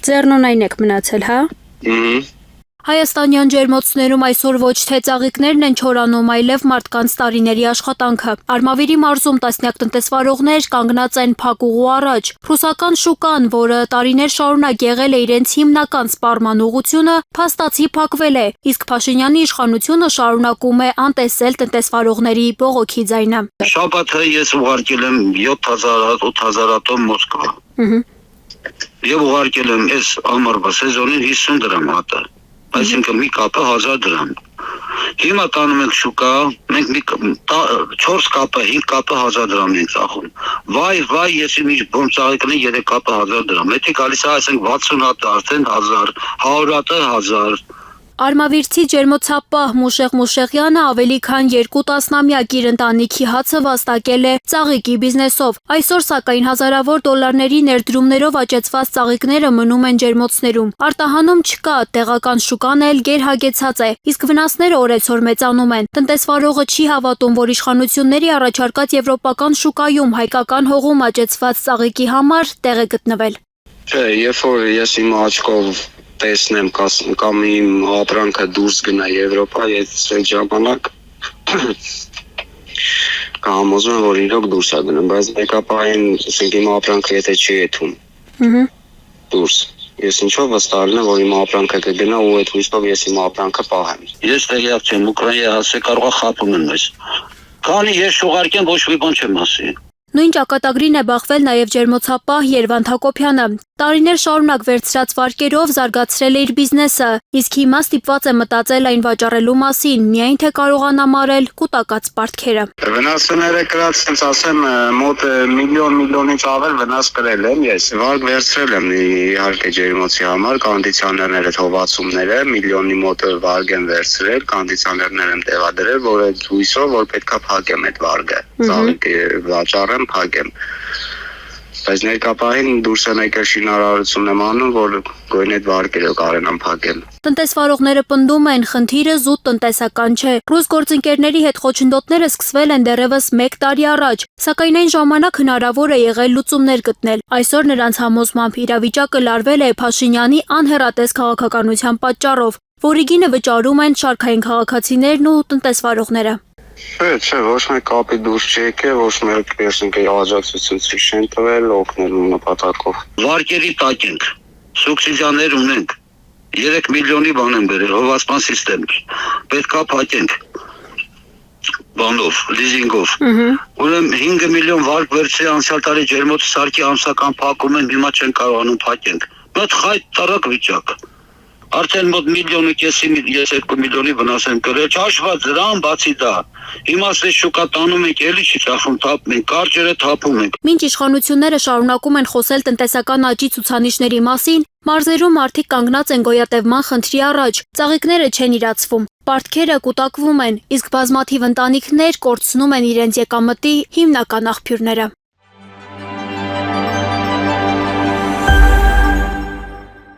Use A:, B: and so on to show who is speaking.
A: Ձեռնունայն եք մնացել, հա։ Հայաստանյան ջերմոցներում այսօր ոչ թե ծաղիկներն են չորանում, այլև մարդկանց տարիների աշխատանքը։ Արմավիրի մարզում տասնյակ տնտեսվարողներ կանգնած են փակուղու առաջ։ Ռուսական շուկան, որը տարիներ շարունակ եղել է իրենց հիմնական սպառման ուղղությունը, փաստացի փակվել է, իսկ Փաշինյանի իշխանությունը շարունակում է անտեսել տնտեսվարողների բողոքի ձայնը։
B: Շաբաթը ես ուղարկել եմ 7000-8000 տոն Մոսկվա։ Եվ ուղարկել եմ այս ամառվա սեզոնին 50 դրամ հատը։ Այսինքն մի կապը 1000 դրամ։ Հիմա տանում ենք շուկա, մենք 4 կապը, 5 կապը 1000 դրամ ենք ծախում։ Վայ, ես իմ բոմ ծաղիկն 3 կապը 1000 դրամ։ Եթե գալիս է ասենք 60 հատը արդեն 1000, 100 հատը 1000։
A: Արմավիրցի ջերմոցապահ Մուշեղ Մուշեղյանը ավելի քան 2 տասնամյակ իր ընտանիքի հացը վաստակել է ծաղիկի բիզնեսով։ Այսօր սակայն հազարավոր դոլարների ներդրումներով աճեցված ծաղիկները մնում են ջերմոցներում։ Արտահանում չկա, տեղական շուկան էլ գերհագեցած է, իսկ վնասները օրեցօր մեծանում են։ Տնտեսվարողը չի հավատում, որ իշխանությունների առաջարկած եվրոպական շուկայում հայկական հողում աճեցված ծաղիկի համար տեղ է գտնվել։
B: Չէ, երբ որ ես իմ աչքով տեսնեմ կամ իմ ապրանքը դուրս գնա Եվրոպա, ես այդ ժամանակ կհամոզվեմ, որ իրոք դուրս է գնում, բայց մեկապային ասենք իմ ապրանքը եթե չի եթում դուրս, ես ինչով վստահել եմ, որ իմ ապրանքը կգնա ու այդ հույսով ես իմ ապրանքը պահեմ։ Ես տեղյակ չեմ, Ուկրաինայի հասե կարող է խափում են մեզ։ Քանի ես ուղարկեմ ոչ մի բան չեմ ասի։
A: Նույն ճակատագրին է բախվել նաև ջերմոցապահ Երվանդ Հակոբյանը։ Տարիներ շարունակ վերցրած վարկերով զարգացրել է իր բիզնեսը, իսկ հիմա ստիպված է մտածել այն վաճառելու մասին, միայն թե կարողանա մարել կուտակած պարտքերը։
B: Վնասները կրած, ասենց ասեմ, մոտ միլիոնից ավել վնաս կրել եմ ես։ Վարկ վերցրել եմ իհարկե ջերմոցի համար, կոնդիցիոներները, թողացումները, միլիոնի մոտ վարկ եմ վերցրել, կոնդիցիոներներ եմ տեղադրել, որ այդ հույսով, որ պետքա փակեմ այդ վարկը, ծաղիկը վաճառեմ, փակեմ։ Բայց ներկապահին դուրս եմ եկել շինարարություն եմ անում, որ գոյն այդ վարկերը կարենամ փակել։
A: Տնտեսվարողները պնդում են, խնդիրը զուտ տնտեսական չէ։ Ռուս գործընկերների հետ խոչընդոտները սկսվել են դեռևս 1 տարի առաջ, սակայն այն ժամանակ հնարավոր է եղել լուծումներ գտնել։ Այսօր նրանց համոզմամբ իրավիճակը լարվել է Փաշինյանի անհեռատես քաղաքականության պատճառով, որի գինը վճարում են շարքային քաղաքացիներն ու տնտեսվարողները։
B: Չէ, ոչ մեկ կապի դուրս չի եկել, ոչ մեկ աջակցություն չեն տվել օգնելու նպատակով։ Վարկերի տակ ենք, սուբսիդիաներ ունենք, 3 միլիոնի բան են բերել, հովացման սիստեմ, պետքա փակենք բանով, լիզինգով։ Ուրեմն 5 միլիոն վարկ վերցրի անցյալ տարի ջերմոցի սարքի ամսական փակում են, հիմա չեն կարողանում փակենք։ Բայց խայտ տարակ վիճակ։ Արդեն մոտ 1,5 միլիոնի ես 2 միլիոնի վնաս եմ կրել, չհաշված դրան բացի դա։ Հիմա ասես շուկա տանում ենք, էլի չի ծախում, թափում ենք, կարճերը թափում ենք։
A: Մինչ իշխանությունները շարունակում են խոսել տնտեսական աճի ցուցանիշների մասին, մարզերում մարդիկ կանգնած են գոյատևման խնդրի առաջ, ծաղիկները չեն իրացվում, պարտքերը կուտակվում են, իսկ բազմաթիվ ընտանիքներ կորցնում են իրենց եկամտի հիմնական աղբյուրները։